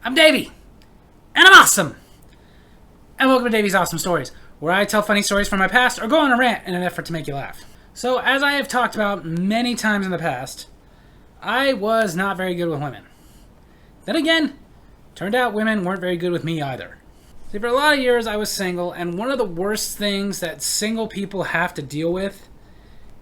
I'm Davy, and I'm awesome! And welcome to Davy's Awesome Stories, where I tell funny stories from my past or go on a rant in an effort to make you laugh. So, as I have talked about many times in the past, I was not very good with women. Then again, turned out women weren't very good with me either. See, for a lot of years I was single, and one of the worst things that single people have to deal with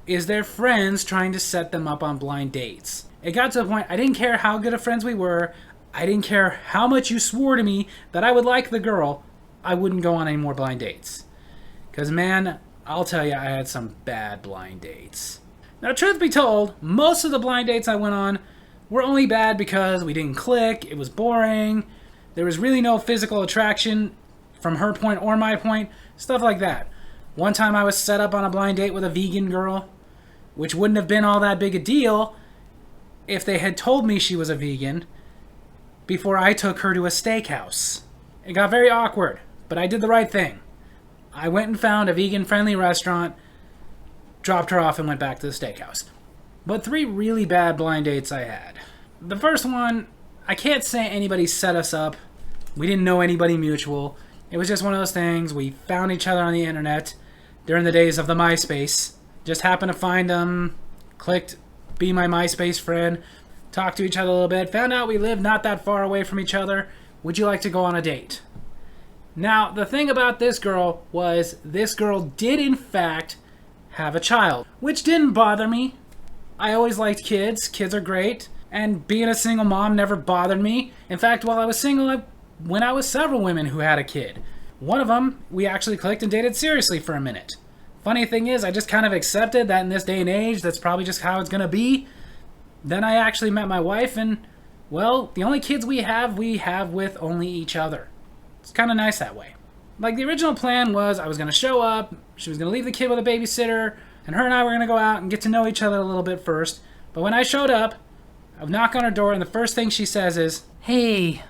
is their friends trying to set them up on blind dates. It got to the point I didn't care how good of friends we were, I didn't care how much you swore to me that I would like the girl, I wouldn't go on any more blind dates. Because man, I'll tell you, I had some bad blind dates. Now, truth be told, most of the blind dates I went on were only bad because we didn't click, it was boring, there was really no physical attraction from her point or my point, stuff like that. One time I was set up on a blind date with a vegan girl, which wouldn't have been all that big a deal if they had told me she was a vegan before I took her to a steakhouse. It got very awkward, but I did the right thing. I went and found a vegan-friendly restaurant, dropped her off, and went back to the steakhouse. But 3 really bad blind dates I had. The first one, I can't say anybody set us up. We didn't know anybody mutual. It was just one of those things. We found each other on the internet during the days of the MySpace. Just happened to find them, clicked, be my MySpace friend, talked to each other a little bit, found out we lived not that far away from each other. Would you like to go on a date? Now, the thing about this girl was this girl did in fact have a child, which didn't bother me. I always liked kids. Kids are great. And being a single mom never bothered me. In fact, while I was single, I went out with several women who had a kid. One of them, we actually clicked and dated seriously for a minute. Funny thing is, I just kind of accepted that in this day and age, that's probably just how it's going to be. Then I actually met my wife, and, well, the only kids we have with only each other. It's kind of nice that way. Like, the original plan was I was going to show up, she was going to leave the kid with a babysitter, and her and I were going to go out and get to know each other a little bit first. But when I showed up, I would knock on her door, and the first thing she says is, "Hey,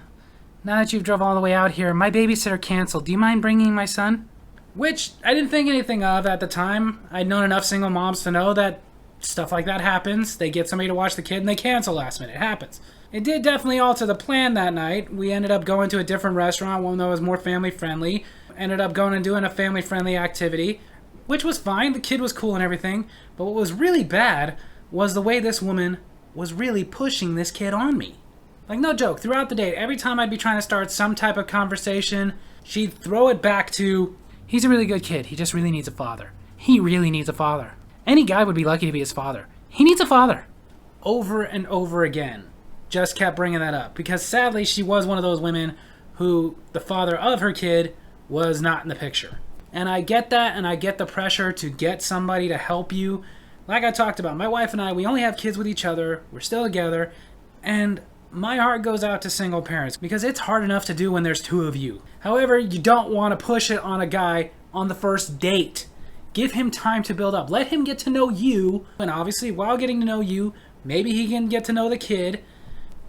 now that you've drove all the way out here, my babysitter canceled. Do you mind bringing my son?" Which I didn't think anything of at the time. I'd known enough single moms to know that stuff like that happens. They get somebody to watch the kid and they cancel last minute. It happens. It did definitely alter the plan that night. We ended up going to a different restaurant, one that was more family friendly. Ended up going and doing a family friendly activity, which was fine. The kid was cool and everything. But what was really bad was the way this woman was really pushing this kid on me. Like, no joke, throughout the date, every time I'd be trying to start some type of conversation, she'd throw it back to, "He's a really good kid. He just really needs a father. He really needs a father. Any guy would be lucky to be his father. He needs a father." Over and over again. Just kept bringing that up. Because sadly, she was one of those women who the father of her kid was not in the picture. And I get that, and I get the pressure to get somebody to help you. Like I talked about, my wife and I, we only have kids with each other. We're still together. And my heart goes out to single parents because it's hard enough to do when there's 2 of you. However, you don't want to push it on a guy on the first date. Give him time to build up. Let him get to know you. And obviously, while getting to know you, maybe he can get to know the kid.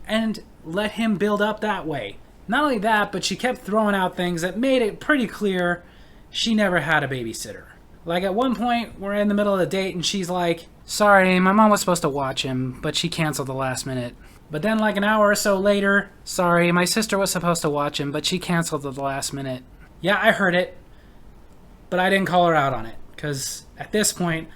And let him build up that way. Not only that, but she kept throwing out things that made it pretty clear she never had a babysitter. Like, at one point, we're in the middle of the date and she's like, "Sorry, my mom was supposed to watch him, but she canceled the last minute." But then like an hour or so later, "Sorry, my sister was supposed to watch him, but she canceled at the last minute." Yeah, I heard it, but I didn't call her out on it, because at this point,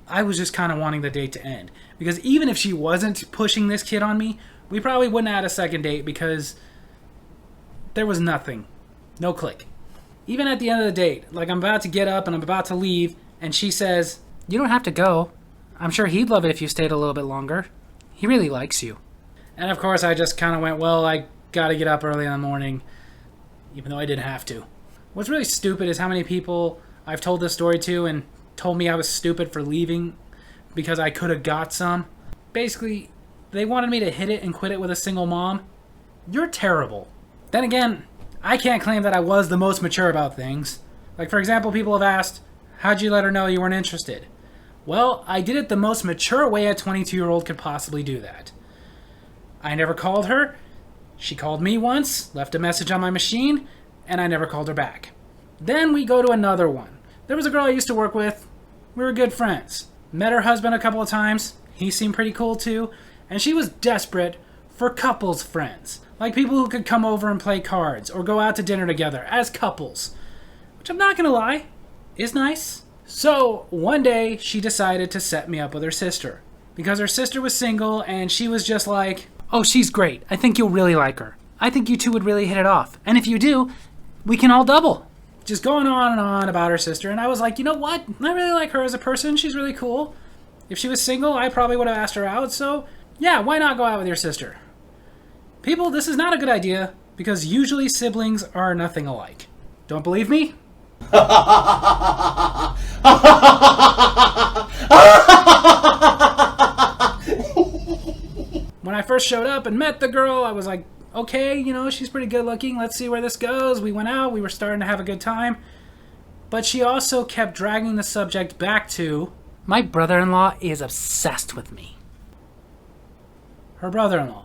I was just kind of wanting the date to end. Because even if she wasn't pushing this kid on me, we probably wouldn't have had a second date because there was nothing. No click. Even at the end of the date, like I'm about to get up and I'm about to leave, and she says, "You don't have to go. I'm sure he'd love it if you stayed a little bit longer. He really likes you." And of course I just kind of went, well, I gotta get up early in the morning, even though I didn't have to. What's really stupid is how many people I've told this story to and told me I was stupid for leaving because I could have got some. Basically, they wanted me to hit it and quit it with a single mom. You're terrible. Then again, I can't claim that I was the most mature about things. Like, for example, people have asked, "How'd you let her know you weren't interested?" Well, I did it the most mature way a 22-year-old could possibly do that. I never called her. She called me once, left a message on my machine, and I never called her back. Then we go to another one. There was a girl I used to work with. We were good friends. Met her husband a couple of times. He seemed pretty cool too. And she was desperate for couples friends. Like people who could come over and play cards or go out to dinner together as couples. Which I'm not gonna lie, is nice. So one day she decided to set me up with her sister. Because her sister was single and she was just like, oh, she's great. I think you'll really like her. I think you two would really hit it off. And if you do, we can all double. Just going on and on about her sister. And I was like, you know what? I really like her as a person. She's really cool. If she was single, I probably would have asked her out. So yeah, why not go out with your sister? People, this is not a good idea because usually siblings are nothing alike. Don't believe me? When I first showed up and met the girl, I was like, okay, you know, she's pretty good looking. Let's see where this goes. We went out. We were starting to have a good time. But she also kept dragging the subject back to, my brother-in-law is obsessed with me. Her brother-in-law.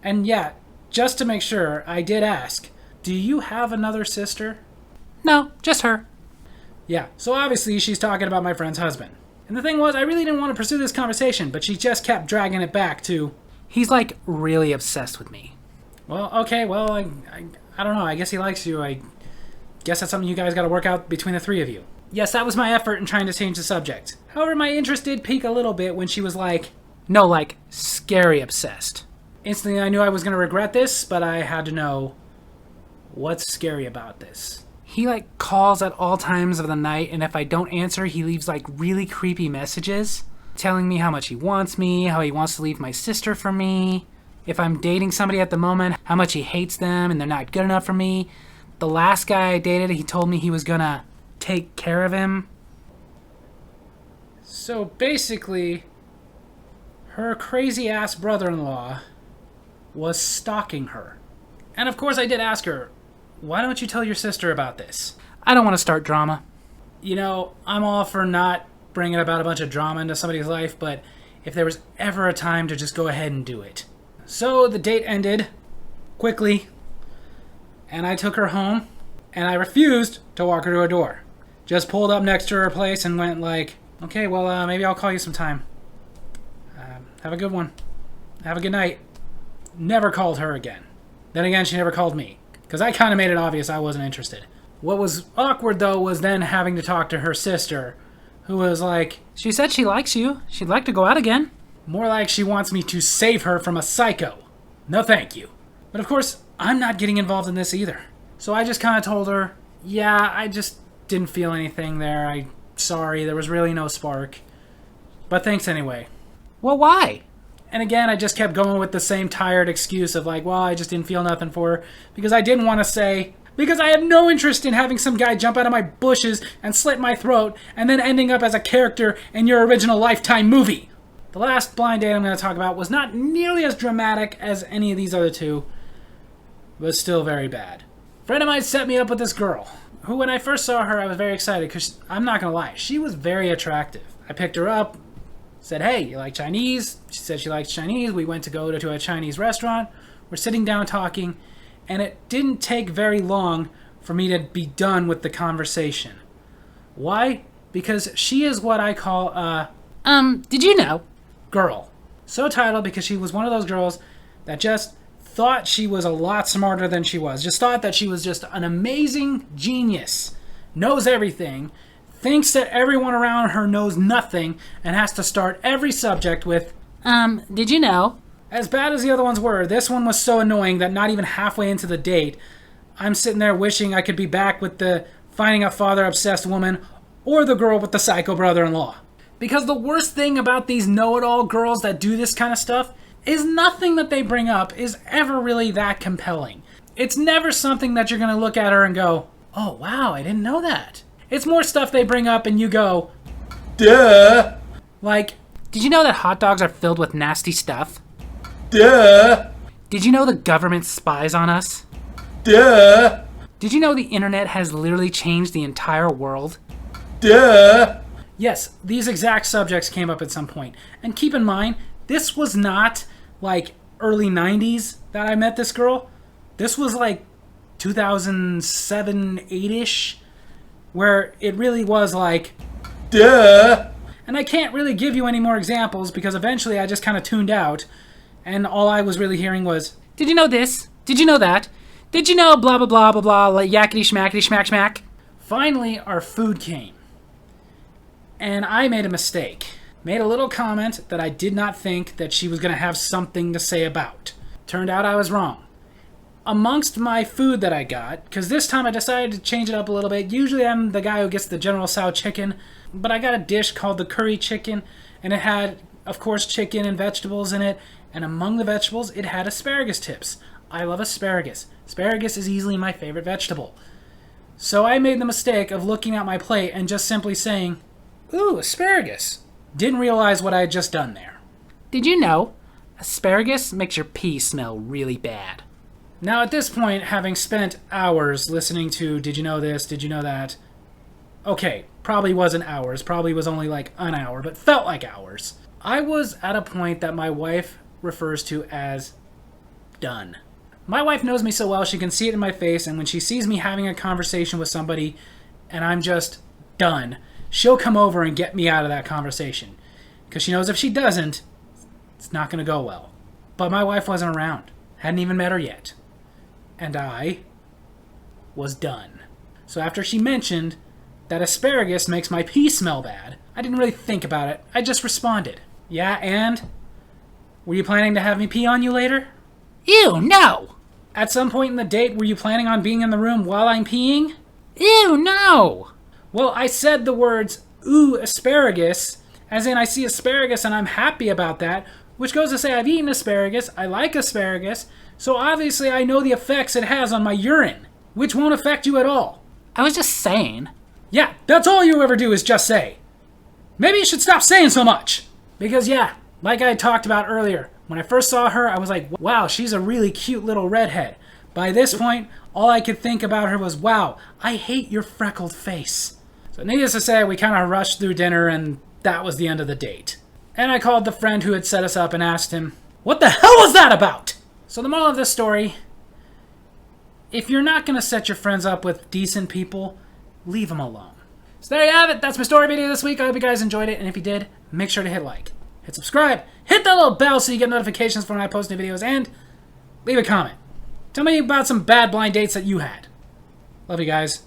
And yeah, just to make sure, I did ask, do you have another sister? No, just her. Yeah, so obviously she's talking about my friend's husband. And the thing was, I really didn't want to pursue this conversation, but she just kept dragging it back to, he's like really obsessed with me. Well, okay, well, I don't know. I guess he likes you. I guess that's something you guys got to work out between the three of you. Yes, that was my effort in trying to change the subject. However, my interest did peak a little bit when she was like, no, like, scary obsessed. Instantly, I knew I was going to regret this, but I had to know, what's scary about this? He, like, calls at all times of the night, and if I don't answer, he leaves, like, really creepy messages telling me how much he wants me, how he wants to leave my sister for me, if I'm dating somebody at the moment, how much he hates them and they're not good enough for me. The last guy I dated, he told me he was gonna take care of him. So basically, her crazy-ass brother-in-law was stalking her. And of course I did ask her, why don't you tell your sister about this? I don't want to start drama. You know, I'm all for not bringing about a bunch of drama into somebody's life, but if there was ever a time to just go ahead and do it. So the date ended quickly, and I took her home, and I refused to walk her to her door. Just pulled up next to her place and went like, okay, well, maybe I'll call you sometime. Have a good one. Have a good night. Never called her again. Then again, she never called me, because I kind of made it obvious I wasn't interested. What was awkward, though, was then having to talk to her sister, who was like, she said she likes you. She'd like to go out again. More like she wants me to save her from a psycho. No thank you. But of course, I'm not getting involved in this either. So I just kind of told her, yeah, I just didn't feel anything there. Sorry, there was really no spark. But thanks anyway. Well, why? And again, I just kept going with the same tired excuse of like, well, I just didn't feel nothing for her. Because I didn't want to say, because I had no interest in having some guy jump out of my bushes and slit my throat and then ending up as a character in your original Lifetime movie. The last blind date I'm going to talk about was not nearly as dramatic as any of these other two, but still very bad. A friend of mine set me up with this girl, who when I first saw her, I was very excited because I'm not going to lie, she was very attractive. I picked her up, said, hey, you like Chinese? She said she likes Chinese. We went to go to a Chinese restaurant. We're sitting down talking, and it didn't take very long for me to be done with the conversation. Why? Because she is what I call a, did you know? Girl. So titled because she was one of those girls that just thought she was a lot smarter than she was. Just thought that she was just an amazing genius. Knows everything. Thinks that everyone around her knows nothing and has to start every subject with, did you know? As bad as the other ones were, this one was so annoying that not even halfway into the date, I'm sitting there wishing I could be back with the finding a father-obsessed woman or the girl with the psycho brother-in-law. Because the worst thing about these know-it-all girls that do this kind of stuff is nothing that they bring up is ever really that compelling. It's never something that you're going to look at her and go, oh, wow, I didn't know that. It's more stuff they bring up and you go, duh. Like, did you know that hot dogs are filled with nasty stuff? Duh. Did you know the government spies on us? Duh. Did you know the internet has literally changed the entire world? Duh. Yes, these exact subjects came up at some point. And keep in mind, this was not like early 90s that I met this girl. This was like 2007, 8-ish, where it really was like, duh. And I can't really give you any more examples because eventually I just kind of tuned out, and all I was really hearing was, "Did you know this? Did you know that? Did you know blah blah blah blah blah, like yakety schmackety schmack schmack?" Finally, our food came. And I made a mistake. Made a little comment that I did not think that she was going to have something to say about. Turned out I was wrong. Amongst my food that I got, because this time I decided to change it up a little bit. Usually I'm the guy who gets the General Tso chicken, but I got a dish called the curry chicken, and it had, of course, chicken and vegetables in it, and among the vegetables, it had asparagus tips. I love asparagus. Asparagus is easily my favorite vegetable. So I made the mistake of looking at my plate and just simply saying, "Ooh, asparagus." Didn't realize what I had just done there. Did you know asparagus makes your pee smell really bad? Now at this point, having spent hours listening to Did You Know This, Did You Know That? Okay, probably wasn't hours, probably was only like an hour, but felt like hours. I was at a point that my wife refers to as done. My wife knows me so well, she can see it in my face, and when she sees me having a conversation with somebody and I'm just done, she'll come over and get me out of that conversation. Because she knows if she doesn't, it's not going to go well. But my wife wasn't around. Hadn't even met her yet. And I was done. So after she mentioned that asparagus makes my pee smell bad, I didn't really think about it. I just responded. "Yeah, and? Were you planning to have me pee on you later?" "Ew, no!" "At some point in the date, were you planning on being in the room while I'm peeing?" "Ew, no!" Well, I said the words, "ooh, asparagus," as in I see asparagus and I'm happy about that, which goes to say I've eaten asparagus, I like asparagus, so obviously I know the effects it has on my urine, which won't affect you at all. I was just saying. Yeah, that's all you ever do is just say. Maybe you should stop saying so much. Because yeah, like I had talked about earlier, when I first saw her, I was like, wow, she's a really cute little redhead. By this point, all I could think about her was, wow, I hate your freckled face. So needless to say, we kind of rushed through dinner and that was the end of the date. And I called the friend who had set us up and asked him, "What the hell was that about?" So the moral of this story, if you're not going to set your friends up with decent people, leave them alone. So there you have it. That's my story video this week. I hope you guys enjoyed it. And if you did, make sure to hit like, hit subscribe, hit that little bell so you get notifications for when I post new videos, and leave a comment. Tell me about some bad blind dates that you had. Love you guys.